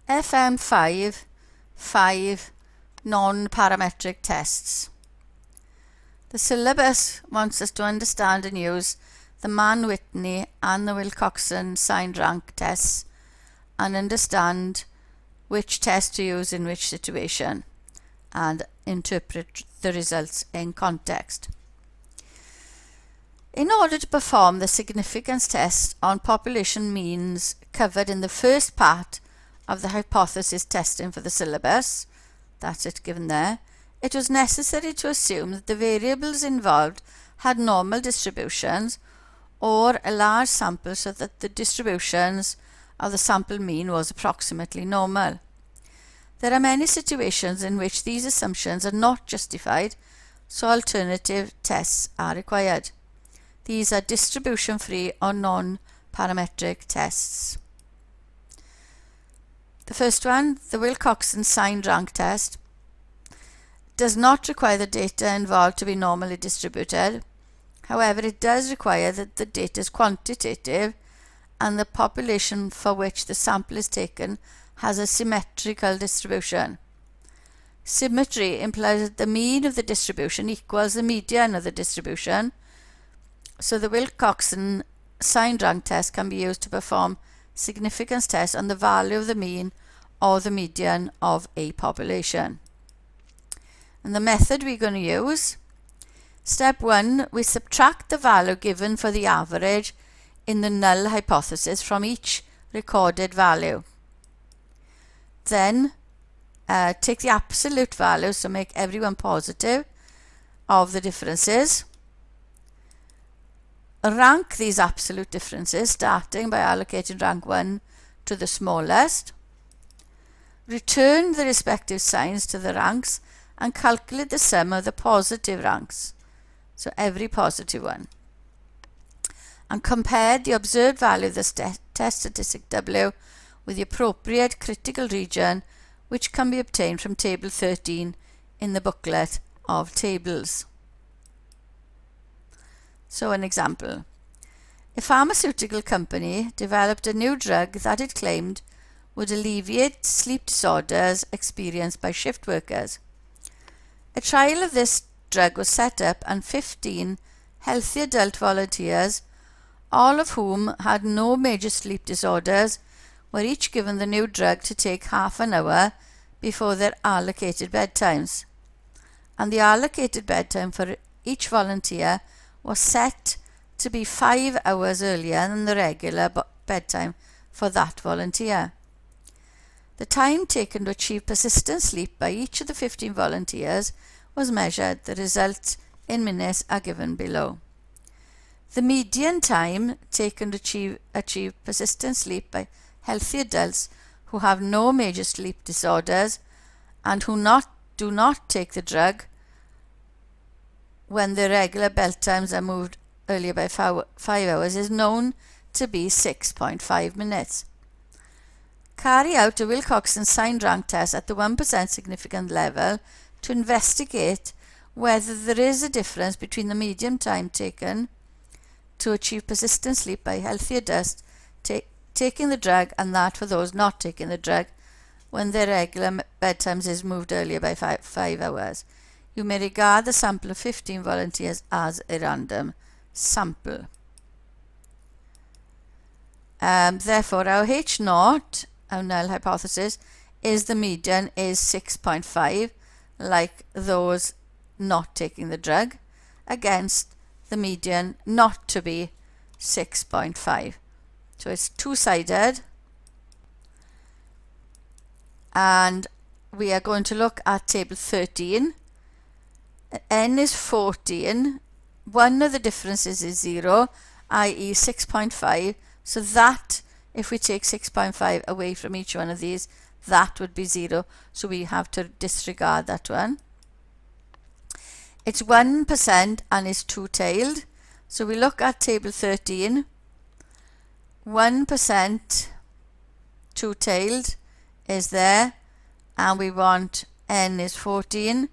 FM5 5 non-parametric tests. The syllabus wants us to understand and use the Mann-Whitney and the Wilcoxon signed rank tests and understand which test to use in which situation and interpret the results in context. In order to perform the significance test on population means covered in the first part of the hypothesis testing for the syllabus, that's it given there, it was necessary to assume that the variables involved had normal distributions or a large sample so that the distributions of the sample mean was approximately normal. There are many situations in which these assumptions are not justified, so alternative tests are required. These are distribution-free or non-parametric tests. The first one, the Wilcoxon signed rank test, does not require the data involved to be normally distributed. However, it does require that the data is quantitative and the population for which the sample is taken has a symmetrical distribution. Symmetry implies that the mean of the distribution equals the median of the distribution, so the Wilcoxon signed rank test can be used to perform significance tests on the value of the mean or the median of a population. And the method we're going to use, step 1, we subtract the value given for the average in the null hypothesis from each recorded value. Then take the absolute value, so make everyone positive, of the differences. Rank these absolute differences, starting by allocating rank 1 to the smallest. Return the respective signs to the ranks and calculate the sum of the positive ranks, so every positive one. And compare the observed value of the test statistic W with the appropriate critical region, which can be obtained from table 13 in the booklet of tables. So an example. A pharmaceutical company developed a new drug that it claimed would alleviate sleep disorders experienced by shift workers. A trial of this drug was set up and 15 healthy adult volunteers, all of whom had no major sleep disorders, were each given the new drug to take half an hour before their allocated bedtimes. And the allocated bedtime for each volunteer was set to be 5 hours earlier than the regular bedtime for that volunteer. The time taken to achieve persistent sleep by each of the 15 volunteers was measured. The results in minutes are given below. The median time taken to achieve persistent sleep by healthy adults who have no major sleep disorders and who do not take the drug when their regular bedtimes are moved earlier by 5 hours is known to be 6.5 minutes. Carry out a Wilcoxon signed rank test at the 1% significant level to investigate whether there is a difference between the median time taken to achieve persistent sleep by healthy adults taking the drug and that for those not taking the drug when their regular bedtimes is moved earlier by 5 hours. You may regard the sample of 15 volunteers as a random sample. Therefore, our H0, our null hypothesis, is the median is 6.5, like those not taking the drug, against the median not to be 6.5. So it's two-sided, and we are going to look at table 13. N is 14, one of the differences is 0, i.e. 6.5, so that, if we take 6.5 away from each one of these, that would be 0, so we have to disregard that one. It's 1% and is two-tailed, so we look at table 13, 1% two-tailed is there, and we want N is 14,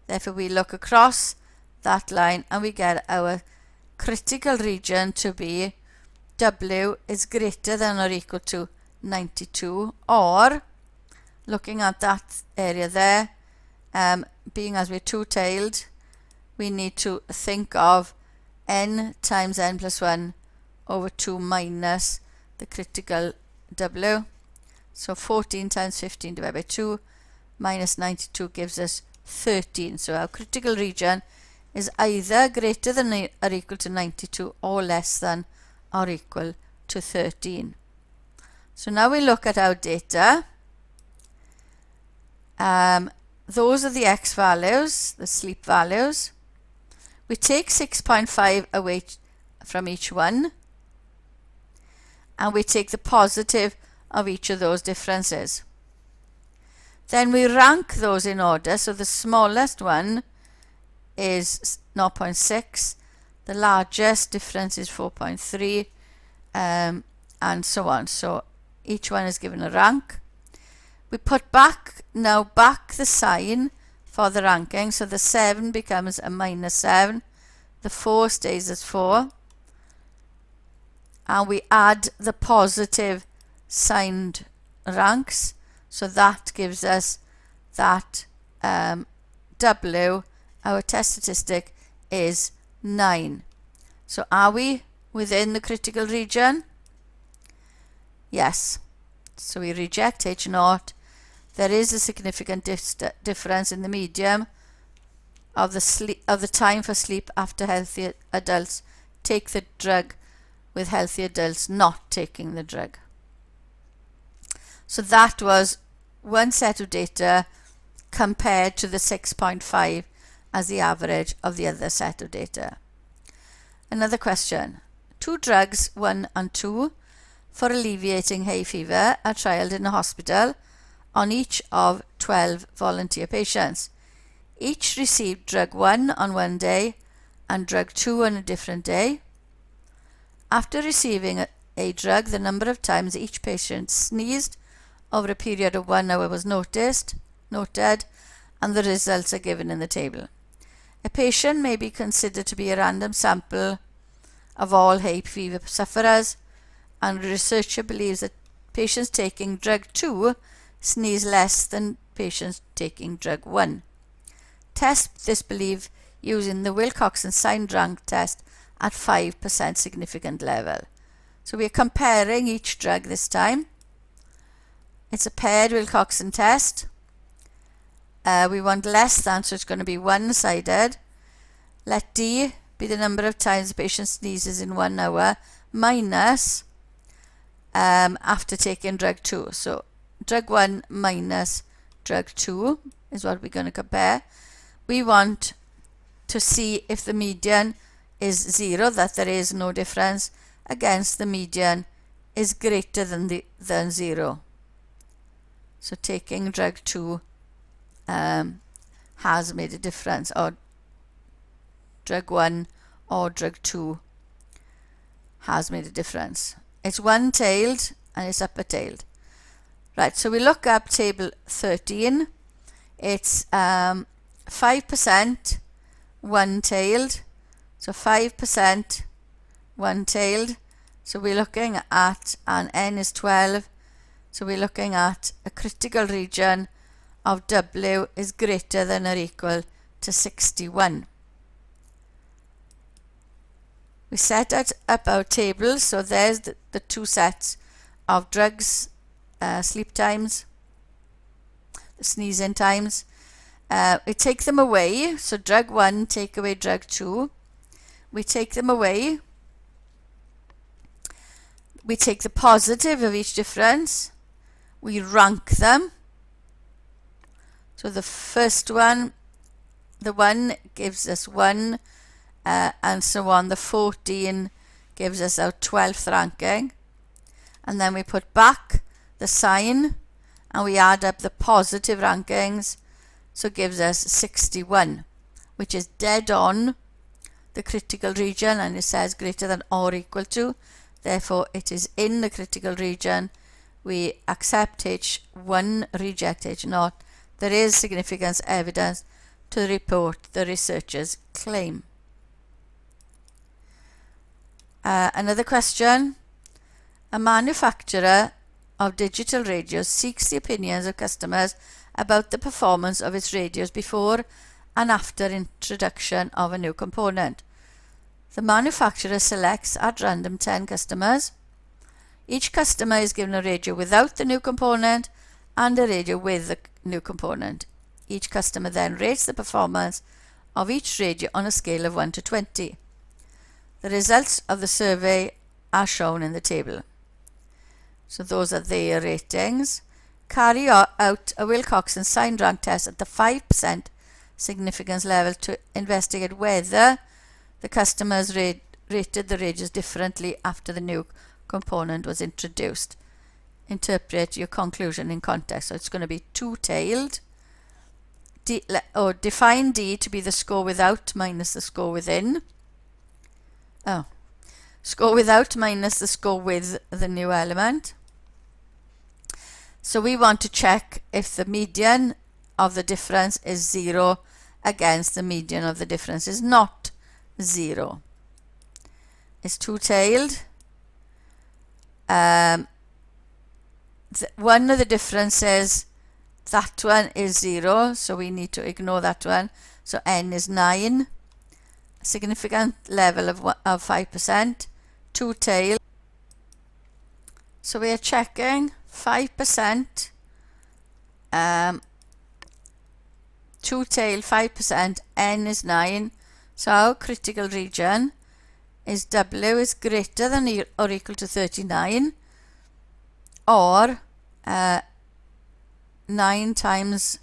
therefore we look across that line and we get our critical region to be W is greater than or equal to 92, or looking at that area there, being as we're two-tailed, we need to think of n times n plus 1 over 2 minus the critical W. So 14 times 15 divided by 2 minus 92 gives us 13. So our critical region is either greater than or equal to 92 or less than or equal to 13. So now we look at our data. Those are the X values, the sleep values. We take 6.5 away from each one, and we take the positive of each of those differences. Then we rank those in order. So the smallest one is 0.6, the largest difference is 4.3, and so on. So each one is given a rank. We put back the sign for the ranking, so the 7 becomes a minus 7, the 4 stays as 4, and we add the positive signed ranks, so that gives us that W, our test statistic, is 9. So are we within the critical region? Yes. So we reject H0. There is a significant difference in the medium of the time for sleep after healthy adults take the drug with healthy adults not taking the drug. So that was one set of data compared to the 6.5 as the average of the other set of data. Another question. 2 drugs, 1 and 2, for alleviating hay fever are trialled in a hospital on each of 12 volunteer patients. Each received drug 1 on one day and drug 2 on a different day. After receiving a drug, the number of times each patient sneezed over a period of 1 hour was noted, and the results are given in the table. A patient may be considered to be a random sample of all hay fever sufferers, and a researcher believes that patients taking drug 2 sneeze less than patients taking drug 1. Test this belief using the Wilcoxon signed rank test at 5% significant level. So we are comparing each drug this time. It's a paired Wilcoxon test. We want less than, so it's going to be one-sided. Let D be the number of times the patient sneezes in 1 hour minus after taking drug 2. So drug 1 minus drug 2 is what we're going to compare. We want to see if the median is 0, that there is no difference, against the median is greater than 0. So taking drug 2 has made a difference, or drug 1 or drug 2 has made a difference. It's one-tailed and it's upper-tailed. Right, so we look up table 13. It's 5% one-tailed, so 5% one-tailed. So we're looking at, and N is 12, so we're looking at a critical region of W is greater than or equal to 61. We set up our table, so there's the 2 sets of drugs, sleep times, sneezing times. We take them away, so drug 1 take away drug 2. We take them away. We take the positive of each difference. We rank them. So the first one, the 1 gives us 1, and so on. The 14 gives us our 12th ranking. And then we put back the sign and we add up the positive rankings, so it gives us 61, which is dead on the critical region, and it says greater than or equal to, therefore it is in the critical region. We accept H1, reject H0. There is significance evidence to report the researcher's claim. Another question. A manufacturer of digital radios seeks the opinions of customers about the performance of its radios before and after introduction of a new component. The manufacturer selects at random 10 customers. Each customer is given a radio without the new component and a radio with the new component. Each customer then rates the performance of each radio on a scale of 1 to 20. The results of the survey are shown in the table. So those are their ratings. Carry out a Wilcoxon signed rank test at the 5% significance level to investigate whether the customers rated the radios differently after the new component was introduced. Interpret your conclusion in context. So it's going to be two-tailed. Define D to be the score without minus the score within. Score without minus the score with the new element. So we want to check if the median of the difference is 0 against the median of the difference is not 0. It's two-tailed. One of the differences, that one is 0, so we need to ignore that one. So n is 9. Significant level of 5%. Two-tailed. So we are checking 5%. Two-tailed 5%. N is 9. So our critical region is W is greater than or equal to 39, or 9 times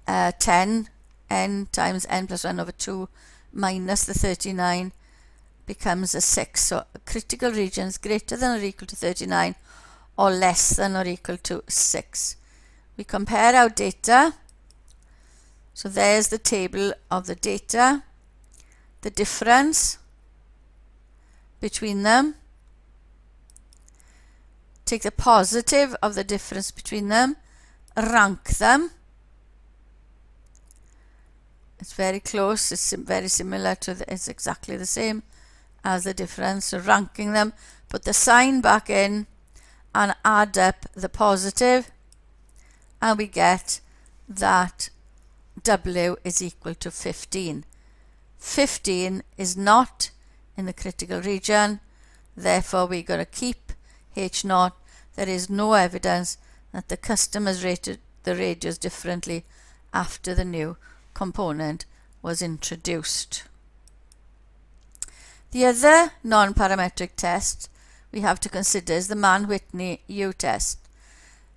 10, n times n plus 1 over 2 minus the 39 becomes a 6. So critical region is greater than or equal to 39 or less than or equal to 6. We compare our data. So there's the table of the data. The difference between them. Take the positive of the difference between them. Rank them. It's very close. It's very similar to it's exactly the same as the difference. So ranking them, put the sign back in and add up the positive, and we get that W is equal to 15. 15 is not in the critical region, therefore we're going to keep H0. There is no evidence that the customers rated the radios differently after the new component was introduced. The other non-parametric test we have to consider is the Mann-Whitney U-test.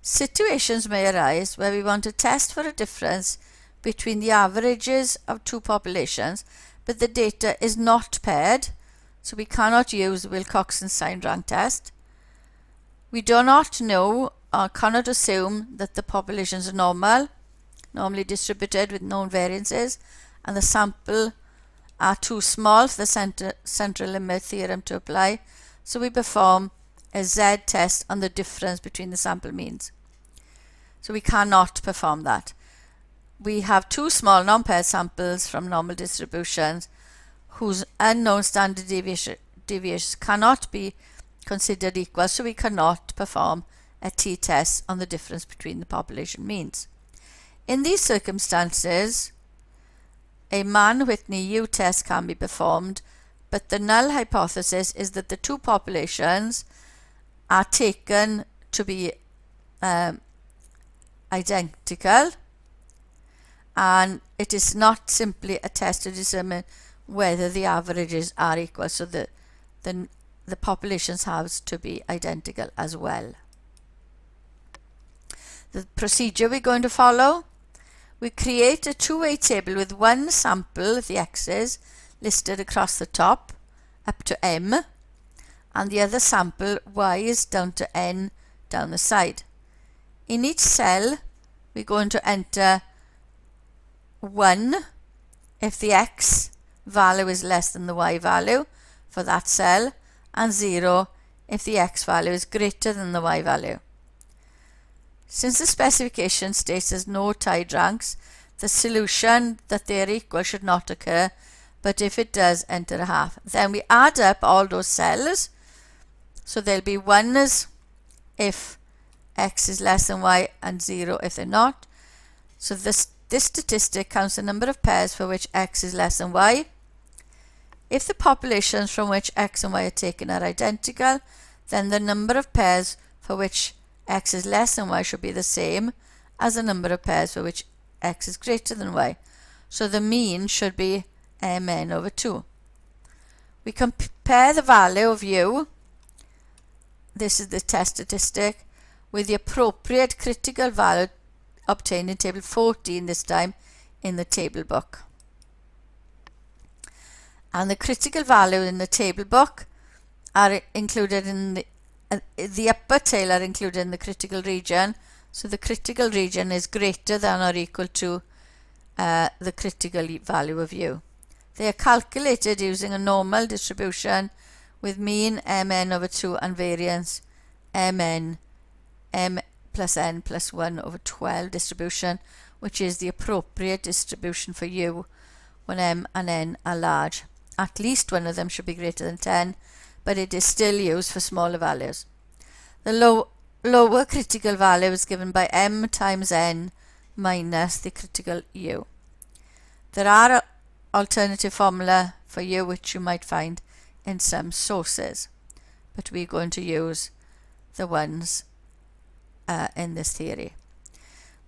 Situations may arise where we want to test for a difference between the averages of two populations, but the data is not paired, so we cannot use the Wilcoxon signed rank test. We do not know or cannot assume that the populations are normally distributed with known variances, and the sample are too small for the central limit theorem to apply, so we perform a Z test on the difference between the sample means. So we cannot perform that. We have two small non-paired samples from normal distributions whose unknown standard deviations cannot be considered equal, so we cannot perform a t-test on the difference between the population means. In these circumstances, a Mann-Whitney U-test can be performed, but the null hypothesis is that the two populations are taken to be identical, and it is not simply a test to determine whether the averages are equal, so the populations have to be identical as well. The procedure we're going to follow: we create a two-way table with one sample, the x's, listed across the top up to m, and the other sample, y's, down to n down the side. In each cell we're going to enter 1 if the x value is less than the y value for that cell, and 0 if the x value is greater than the y value. Since the specification states there's no tied ranks, the solution that they are equal should not occur, but if it does, enter a half. Then we add up all those cells, so there'll be 1s if X is less than Y and 0 if they're not. So this statistic counts the number of pairs for which X is less than Y. If the populations from which X and Y are taken are identical, then the number of pairs for which X is less than Y should be the same as the number of pairs for which X is greater than Y. So the mean should be Mn over 2. We compare the value of U, this is the test statistic, with the appropriate critical value obtained in table 14 this time in the table book. And the critical value in the table book are included in the upper tail are included in the critical region. So the critical region is greater than or equal to the critical value of U. They are calculated using a normal distribution with mean Mn over 2 and variance Mn m plus n plus 1 over 12 distribution, which is the appropriate distribution for U when m and n are large. At least one of them should be greater than 10, but it is still used for smaller values. The lower critical value is given by m times n minus the critical U. There are alternative formula for U which you might find in some sources, but we're going to use the ones in this theory.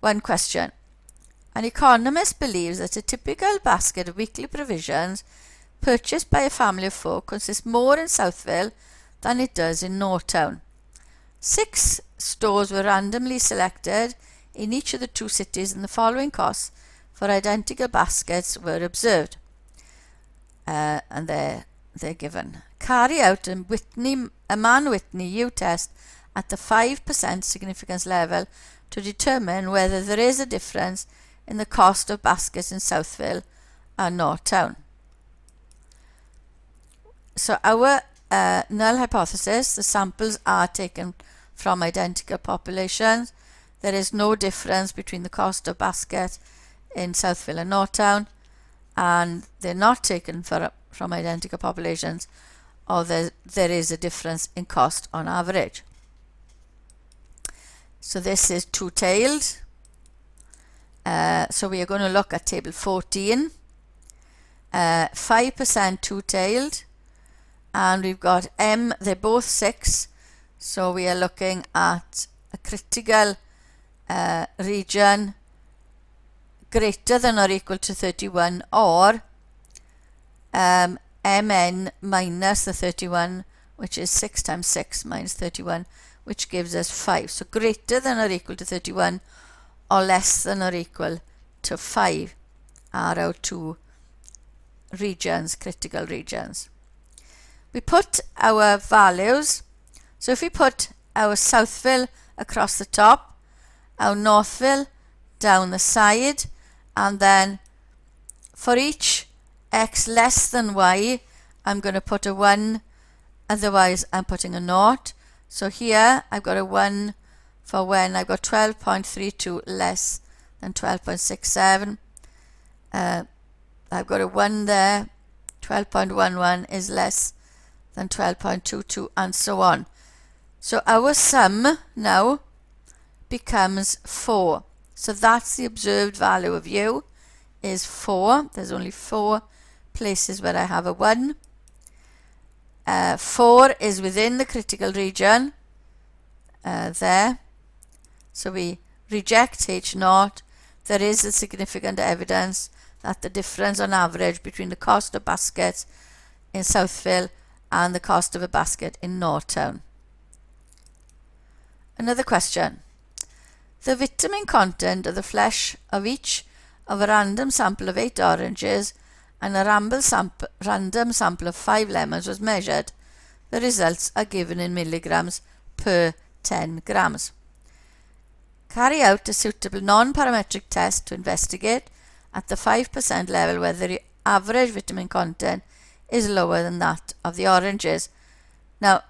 One question. An economist believes that a typical basket of weekly provisions purchased by a family of 4 consists more in Southville than it does in Northtown. 6 stores were randomly selected in each of the 2 cities, and the following costs for identical baskets were observed. And they're given. Carry out a Mann-Whitney U-test at the 5% significance level to determine whether there is a difference in the cost of baskets in Southville and Northtown. So our null hypothesis, the samples are taken from identical populations. There is no difference between the cost of basket in Southville and Northtown, and they're not taken from identical populations, or there is a difference in cost on average. So this is two-tailed. So we are going to look at table 14. 5% two-tailed, and we've got M, they're both 6, so we are looking at a critical region greater than or equal to 31, or Mn minus the 31, which is 6 times 6 minus 31, which gives us 5. So greater than or equal to 31 or less than or equal to 5 are our 2 regions, critical regions. We put our values. So if we put our Southville across the top, our Northville down the side, and then for each x less than y, I'm going to put a 1, otherwise I'm putting a 0. So here I've got a 1 for when I've got 12.32 less than 12.67. I've got a 1 there, 12.11 is less than 12.22, and so on. So our sum now becomes 4. So that's the observed value of U is 4. There's only 4 places where I have a 1. 4 is within the critical region there. So we reject H0. There is a significant evidence that the difference on average between the cost of baskets in Southville and the cost of a basket in Northtown. Another question. The vitamin content of the flesh of each of a random sample of 8 oranges and a random sample of 5 lemons was measured. The results are given in milligrams per 10 grams. Carry out a suitable non-parametric test to investigate at the 5% level whether the average vitamin content is lower than that of the oranges. Now,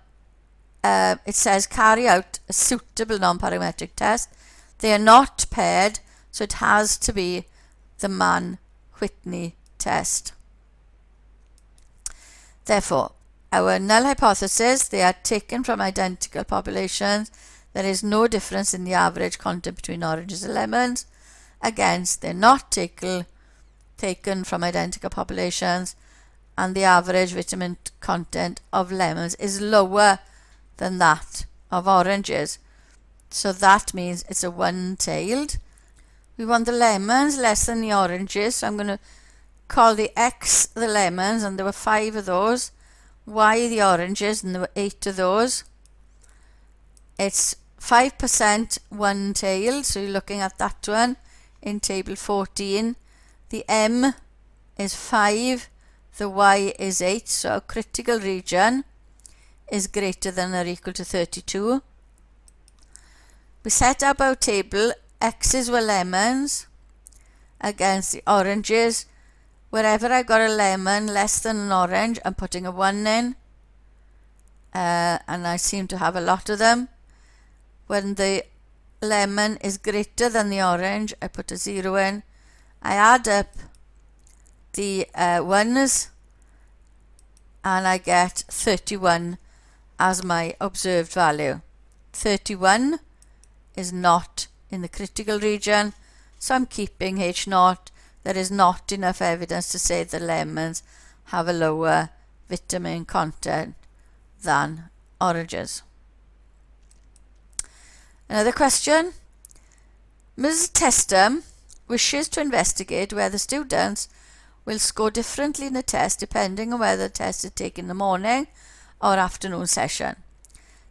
it says carry out a suitable non-parametric test. They are not paired, so it has to be the Mann-Whitney test. Therefore, our null hypothesis, they are taken from identical populations. there is no difference in the average content between oranges and lemons. Against, they're not taken from identical populations, and the average vitamin content of lemons is lower than that of oranges. So that means it's a one-tailed. We want the lemons less than the oranges, so I'm going to call the X the lemons, and there were 5 of those, Y the oranges, and there were 8 of those. It's 5% one-tailed, so you're looking at that one in table 14. The M is 5, the Y is 8, so our critical region is greater than or equal to 32. We set up our table, X's were lemons against the oranges. Wherever I got a lemon less than an orange, I'm putting a 1 in, and I seem to have a lot of them. When the lemon is greater than the orange, I put a 0 in. I add up the ones, and I get 31 as my observed value. 31 is not in the critical region, so I'm keeping H0. There is not enough evidence to say that lemons have a lower vitamin content than oranges. Another question. Ms. Testum wishes to investigate whether students will score differently in the test depending on whether the test is taken in the morning or afternoon session.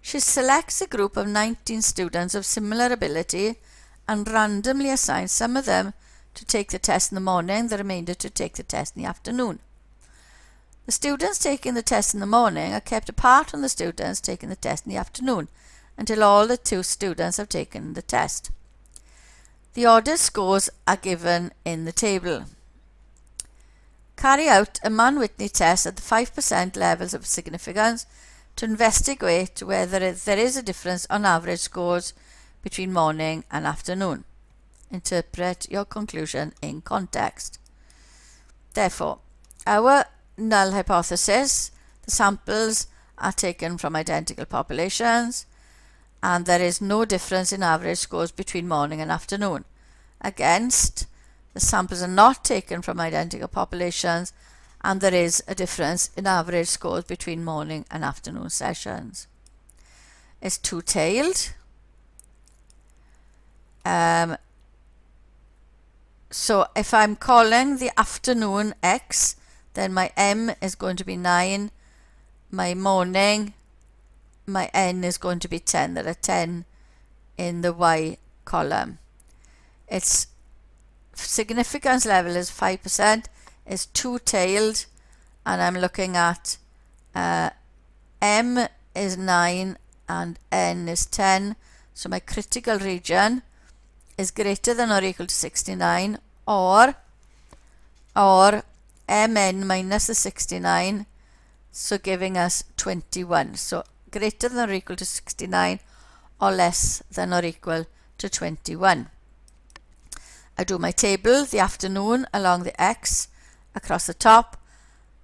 She selects a group of 19 students of similar ability and randomly assigns some of them to take the test in the morning, the remainder to take the test in the afternoon. The students taking the test in the morning are kept apart from the students taking the test in the afternoon until all the 2 students have taken the test. The ordered scores are given in the table. Carry out a Mann-Whitney test at the 5% levels of significance to investigate whether there is a difference on average scores between morning and afternoon. Interpret your conclusion in context. Therefore, our null hypothesis, the samples are taken from identical populations, and there is no difference in average scores between morning and afternoon. Against, the samples are not taken from identical populations, and there is a difference in average scores between morning and afternoon sessions. It's two-tailed. So if I'm calling the afternoon X, then my M is going to be 9, my morning, my N is going to be 10. There are 10 in the Y column. Its significance level is 5%, is two-tailed, and I'm looking at M is 9 and N is 10, so my critical region is greater than or equal to 69, or Mn minus the 69, so giving us 21. So greater than or equal to 69 or less than or equal to 21. I do my table, the afternoon along the X across the top,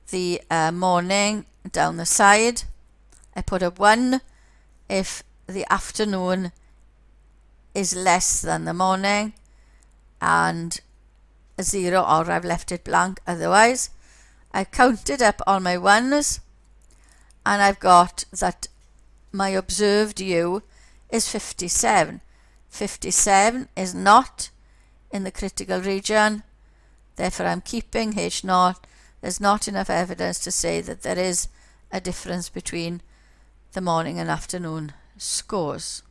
the morning down the side. I put a 1 if the afternoon is less than the morning, and a 0 or I've left it blank otherwise. I've counted up all my ones, and I've got that my observed U is 57. 57 is not in the critical region, therefore I'm keeping H0. There's not enough evidence to say that there is a difference between the morning and afternoon scores.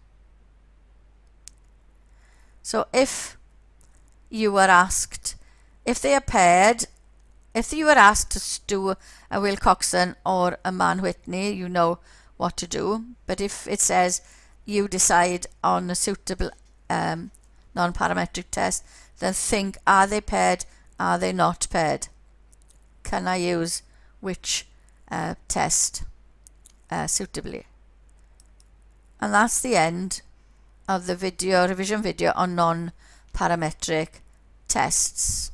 So if you were asked, if they are paired, if you were asked to do a Wilcoxon or a Mann-Whitney, you know what to do. But if it says you decide on a suitable non-parametric test, then think, are they paired, are they not paired? Can I use which test suitably? And that's the end of the revision video on non-parametric tests.